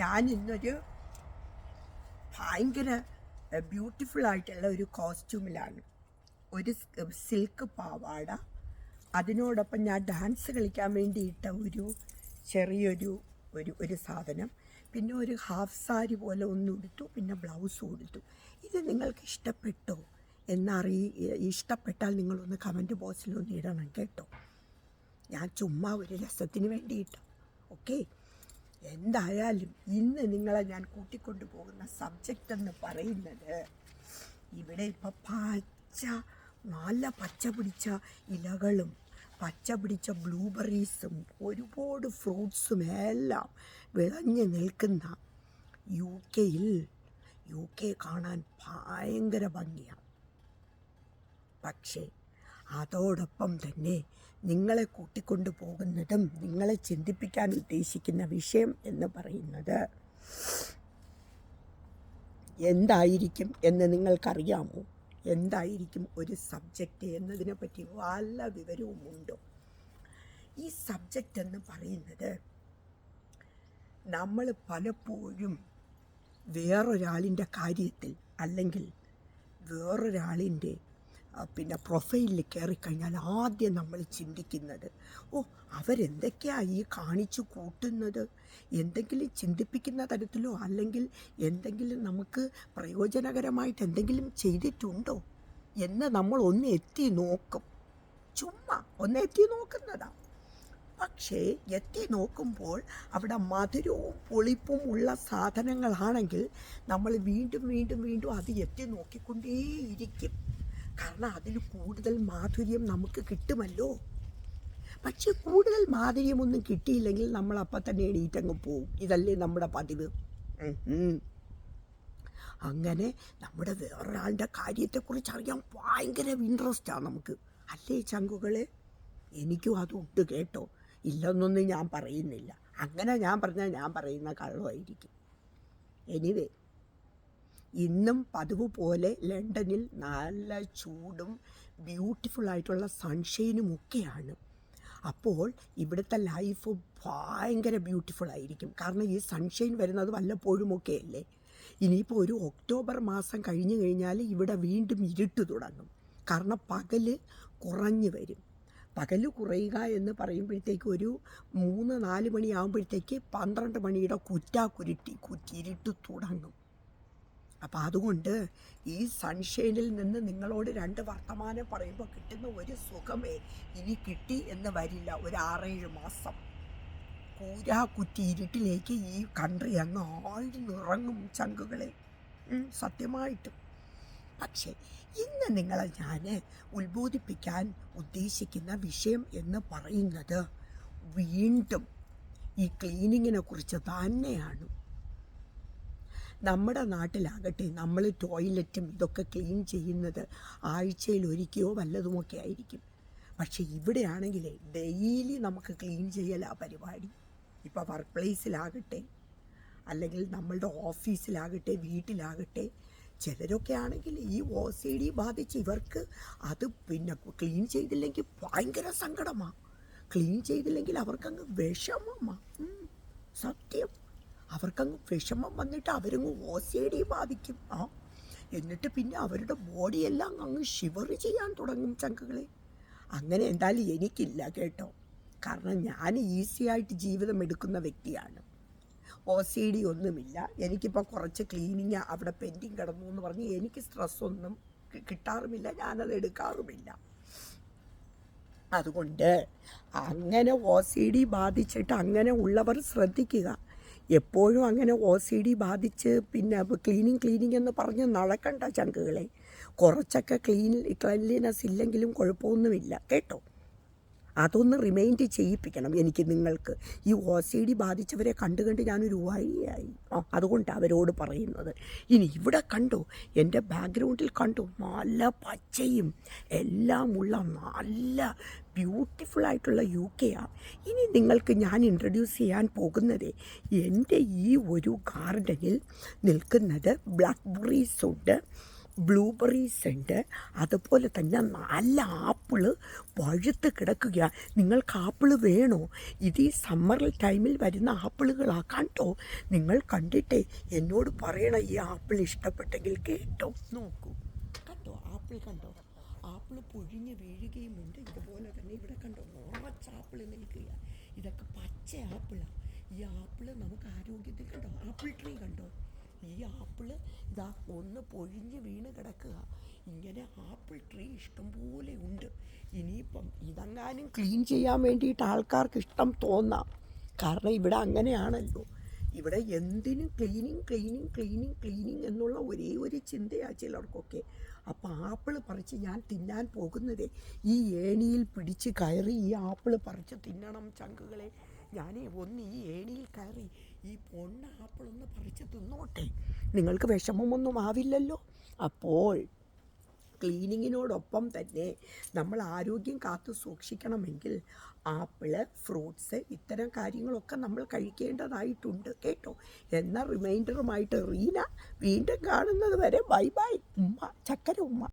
ഞാൻ ഇന്നൊരു ഭയങ്കര ബ്യൂട്ടിഫുള്ളായിട്ടുള്ള ഒരു കോസ്റ്റ്യൂമിലാണ്. ഒരു സിൽക്ക് പാവാട, അതിനോടൊപ്പം ഞാൻ ഡാൻസ് കളിക്കാൻ വേണ്ടിയിട്ട ഒരു ചെറിയൊരു ഒരു സാധനം, പിന്നെ ഒരു ഹാഫ് സാരി പോലെ ഒന്ന് ഉടുത്തു, പിന്നെ ബ്ലൗസ് കൊടുത്തു. ഇത് നിങ്ങൾക്ക് ഇഷ്ടപ്പെട്ടോ ഇഷ്ടപ്പെട്ടാൽ നിങ്ങളൊന്ന് കമൻറ്റ് ബോക്സിലൊന്ന് ഇടണം കേട്ടോ. ഞാൻ ചുമ്മാ ഒരു രസത്തിന് വേണ്ടിയിട്ടോ. ഓക്കെ, എന്തായാലും ഇന്ന് നിങ്ങളെ ഞാൻ കൂട്ടിക്കൊണ്ടു പോകുന്ന സബ്ജക്റ്റ് എന്ന് പറയുന്നത്, ഇവിടെ ഇപ്പോൾ നല്ല പച്ച പിടിച്ച ഇലകളും പച്ച പിടിച്ച ബ്ലൂബെറീസും ഒരുപാട് ഫ്രൂട്ട്സും എല്ലാം വിളഞ്ഞു നിൽക്കുന്ന യു കെ കാണാൻ ഭയങ്കര ഭംഗിയാണ്. പക്ഷേ അതോടൊപ്പം തന്നെ നിങ്ങളെ കൂട്ടിക്കൊണ്ടു പോകുന്നതും നിങ്ങളെ ചിന്തിപ്പിക്കാൻ ഉദ്ദേശിക്കുന്ന വിഷയം എന്ന് പറയുന്നത് എന്തായിരിക്കും എന്ന് നിങ്ങൾക്കറിയാമോ? എന്തായിരിക്കും ഒരു സബ്ജക്റ്റ് എന്നതിനെ പറ്റി വല്ല വിവരവും ഉണ്ടോ? ഈ സബ്ജക്റ്റ് എന്ന് പറയുന്നത്, നമ്മൾ പലപ്പോഴും വേറൊരാളിൻ്റെ കാര്യത്തിൽ അല്ലെങ്കിൽ വേറൊരാളിൻ്റെ പ്രൊഫൈലിൽ കയറിക്കഴിഞ്ഞാൽ ആദ്യം നമ്മൾ ചിന്തിക്കുന്നത്, അവരെന്തൊക്കെയാണ് ഈ കാണിച്ചു കൂട്ടുന്നത്, എന്തെങ്കിലും ചിന്തിപ്പിക്കുന്ന തരത്തിലോ അല്ലെങ്കിൽ എന്തെങ്കിലും നമുക്ക് പ്രയോജനകരമായിട്ട് എന്തെങ്കിലും ചെയ്തിട്ടുണ്ടോ എന്ന് നമ്മൾ ഒന്ന് എത്തി നോക്കും. ചുമ്മാ ഒന്ന് എത്തി നോക്കുന്നതാണ്. പക്ഷേ എത്തി നോക്കുമ്പോൾ അവിടെ മധുരവും പുളിപ്പും ഉള്ള സാധനങ്ങളാണെങ്കിൽ നമ്മൾ വീണ്ടും വീണ്ടും വീണ്ടും അത് എത്തി നോക്കിക്കൊണ്ടേയിരിക്കും. കാരണം അതിൽ കൂടുതൽ മാധുര്യം നമുക്ക് കിട്ടുമല്ലോ. പക്ഷെ കൂടുതൽ മാധുര്യമൊന്നും കിട്ടിയില്ലെങ്കിൽ നമ്മൾ അപ്പം തന്നെ എണീറ്റങ്ങ് പോവും. ഇതല്ലേ നമ്മുടെ പതിവ്. അങ്ങനെ നമ്മുടെ വേറൊരാളുടെ കാര്യത്തെക്കുറിച്ച് അറിയാൻ ഭയങ്കര ഇൻട്രസ്റ്റാണ് നമുക്ക്, അല്ലേ ചങ്കുകളെ? എനിക്കും അതുണ്ട് കേട്ടോ, ഇല്ലെന്നൊന്നും ഞാൻ പറയുന്നില്ല. അങ്ങനെ ഞാൻ പറഞ്ഞാൽ ഞാൻ പറയുന്ന കള്ളമായിരിക്കും. എനിവേ, ഇന്നും പതിവ് പോലെ ലണ്ടനിൽ നല്ല ചൂടും ബ്യൂട്ടിഫുള്ളായിട്ടുള്ള സൺഷൈനും ഒക്കെയാണ്. അപ്പോൾ ഇവിടുത്തെ ലൈഫ് ഭയങ്കര ബ്യൂട്ടിഫുള്ളായിരിക്കും. കാരണം ഈ സൺഷൈൻ വരുന്നത് വല്ലപ്പോഴുമൊക്കെ അല്ലേ. ഇനിയിപ്പോൾ ഒരു ഒക്ടോബർ മാസം കഴിഞ്ഞു കഴിഞ്ഞാൽ ഇവിടെ വീണ്ടും ഇരുട്ട് തുടങ്ങും. കാരണം പകല് കുറഞ്ഞു വരും. പകല് കുറയുക എന്ന് പറയുമ്പോഴത്തേക്ക് ഒരു 3-4 മണിയാകുമ്പോഴത്തേക്ക് 12 മണിയുടെ കുറ്റിയിരുട്ട് തുടങ്ങും. അപ്പം അതുകൊണ്ട് ഈ സൺഷൈനിൽ നിന്ന് നിങ്ങളോട് 2 വർത്തമാനം പറയുമ്പോൾ കിട്ടുന്ന ഒരു സുഖമേ ഇനി കിട്ടി എന്ന് വരില്ല. ഒരു 6-7 മാസം കുറ്റി ഇരുട്ടിലേക്ക് ഈ കൺട്രി അങ്ങ് ആഴ്ന്നിറങ്ങും ചങ്കുകളെ, സത്യമായിട്ടും. പക്ഷേ ഇന്ന് നിങ്ങളെ ഞാൻ ഉത്ബോധിപ്പിക്കാൻ ഉദ്ദേശിക്കുന്ന വിഷയം എന്ന് പറയുന്നത് വീണ്ടും ഈ ക്ലീനിങ്ങിനെ കുറിച്ച് തന്നെയാണ്. നമ്മുടെ നാട്ടിലാകട്ടെ നമ്മൾ ടോയ്ലറ്റും ഇതൊക്കെ ക്ലീൻ ചെയ്യുന്നത് ആഴ്ചയിൽ ഒരിക്കലോ വല്ലതുമൊക്കെ ആയിരിക്കും. പക്ഷേ ഇവിടെയാണെങ്കിൽ ഡെയിലി നമുക്ക് ക്ലീൻ ചെയ്യലാ പരിപാടി. ഇപ്പോൾ വർക്ക് പ്ലേസിലാകട്ടെ അല്ലെങ്കിൽ നമ്മളുടെ ഓഫീസിലാകട്ടെ വീട്ടിലാകട്ടെ, ചിലരൊക്കെ ആണെങ്കിൽ ഈ OCD ബാധിച്ച് ഇവർക്ക് അത് ക്ലീൻ ചെയ്തില്ലെങ്കിൽ ഭയങ്കര സങ്കടമാണ്. ക്ലീൻ ചെയ്തില്ലെങ്കിൽ അവർക്കങ്ങ് വിഷമമാണ്. സത്യം, അവർക്കങ്ങ് വിഷമം വന്നിട്ട് അവരങ്ങ് OCD ബാധിക്കും. എന്നിട്ട് പിന്നെ അവരുടെ ബോഡിയെല്ലാം അങ്ങ് ഷിവർ ചെയ്യാൻ തുടങ്ങും ചങ്കുകളെ. അങ്ങനെ എന്തായാലും എനിക്കില്ല കേട്ടോ. കാരണം ഞാൻ ഈസിയായിട്ട് ജീവിതം എടുക്കുന്ന വ്യക്തിയാണ്. OCD ഒന്നുമില്ല. എനിക്കിപ്പോൾ കുറച്ച് ക്ലീനിങ് അവിടെ പെൻഡിങ് കിടന്നു എന്ന് പറഞ്ഞ് എനിക്ക് സ്ട്രെസ്സൊന്നും കിട്ടാറുമില്ല, ഞാനത് എടുക്കാറുമില്ല. അതുകൊണ്ട് അങ്ങനെ OCD ബാധിച്ചിട്ട് അങ്ങനെ ഉള്ളവർ ശ്രദ്ധിക്കുക. എപ്പോഴും അങ്ങനെ OCD ബാധിച്ച് ക്ലീനിങ് എന്ന് പറഞ്ഞ് നടക്കണ്ട ചങ്കുകളെ. കുറച്ചൊക്കെ ക്ലീൻലിനെസ് ഇല്ലെങ്കിലും കുഴപ്പമൊന്നുമില്ല കേട്ടോ. അതൊന്ന് റിമൈൻഡ് ചെയ്യിപ്പിക്കണം എനിക്ക് നിങ്ങൾക്ക്. ഈ OCD ബാധിച്ചവരെ കണ്ട് ഞാനൊരു വഴിയായി. അതുകൊണ്ടാണ് അവരോട് പറയുന്നത്. ഇനി ഇവിടെ കണ്ടോ, എൻ്റെ ബാക്ക്ഗ്രൗണ്ടിൽ കണ്ടോ, നല്ല പച്ചയും എല്ലാം ഉള്ള നല്ല ബ്യൂട്ടിഫുള്ളായിട്ടുള്ള UK. ഇനി നിങ്ങൾക്ക് ഞാൻ ഇൻട്രൊഡ്യൂസ് ചെയ്യാൻ പോകുന്നത് എൻ്റെ ഈ ഒരു ഗാർഡനിൽ നിൽക്കുന്നത് ബ്ലാക്ക്ബെറീസ് ഉണ്ട്, ബ്ലൂബെറീസ് ഉണ്ട്, അതുപോലെ തന്നെ നല്ല ആപ്പിള് പഴുത്ത് കിടക്കുകയാണ്. നിങ്ങൾക്ക് ആപ്പിള് വേണോ? ഇത് ഈ സമ്മർ ടൈമിൽ വരുന്ന ആപ്പിളുകളാണ്. കണ്ടോ? നിങ്ങൾ കണ്ടിട്ടേ എന്നോട് പറയണം ഈ ആപ്പിൾ ഇഷ്ടപ്പെട്ടെങ്കിൽ. കേട്ടോ, നോക്കൂ, കണ്ടോ ആപ്പിൾ? കണ്ടോ ആപ്പിൾ പൊഴിഞ്ഞ് വീഴുകയുമുണ്ട്. ഇതുപോലെ തന്നെ ഇവിടെ കണ്ടോ നിറച്ച് ആപ്പിൾ നിൽക്കുക. ഇതൊക്കെ പച്ച ആപ്പിളാണ്. ഈ ആപ്പിള് നമുക്ക് ആരോഗ്യത്തിൽ, കണ്ടോ ആപ്പിൾ ട്രീ കണ്ടോ? ഈ ആപ്പിള് ഇതാ ഒന്ന് പൊഴിഞ്ഞ് വീണ് കിടക്കുക. ഇങ്ങനെ ആപ്പിൾ ട്രീ ഇഷ്ടംപോലെ ഉണ്ട്. ഇനിയിപ്പം ഇതെങ്ങാനും ക്ലീൻ ചെയ്യാൻ വേണ്ടിയിട്ട് ആൾക്കാർക്ക് ഇഷ്ടം തോന്നാം. കാരണം ഇവിടെ അങ്ങനെയാണല്ലോ. ഇവിടെ എന്തിനും ക്ലീനിങ് ക്ലീനിങ് ക്ലീനിങ് ക്ലീനിങ് എന്നുള്ള ഒരേ ഒരു ചിന്തയാണ് ചിലർക്കൊക്കെ. അപ്പോൾ ആപ്പിൾ പറിച്ച് ഞാൻ തിന്നാൻ പോകുന്നത് ഈ ഏണിയിൽ പിടിച്ച് കയറി ഈ ആപ്പിൾ പറിച്ച് തിന്നണം ചങ്കുകളെ. ഞാൻ ഒന്ന് ഈ ഏണിയിൽ കയറി ഈ പൊണ്ണ ആപ്പിളൊന്ന് പറിച്ച് തിന്നോട്ടെ. നിങ്ങൾക്ക് വിഷമമൊന്നും ആവില്ലല്ലോ. അപ്പോൾ ക്ലീനിങ്ങിനോടൊപ്പം തന്നെ നമ്മൾ ആരോഗ്യം കാത്തു സൂക്ഷിക്കണമെങ്കിൽ ആപ്പിള്, ഫ്രൂട്ട്സ്, ഇത്തരം കാര്യങ്ങളൊക്കെ നമ്മൾ കഴിക്കേണ്ടതായിട്ടുണ്ട്. കേട്ടോ? എന്ന റിമൈൻഡറുമായിട്ട് റീന വീണ്ടും കാണുന്നത് വരെ ബൈ ബൈ. ഉമ്മ, ചക്കര ഉമ്മ.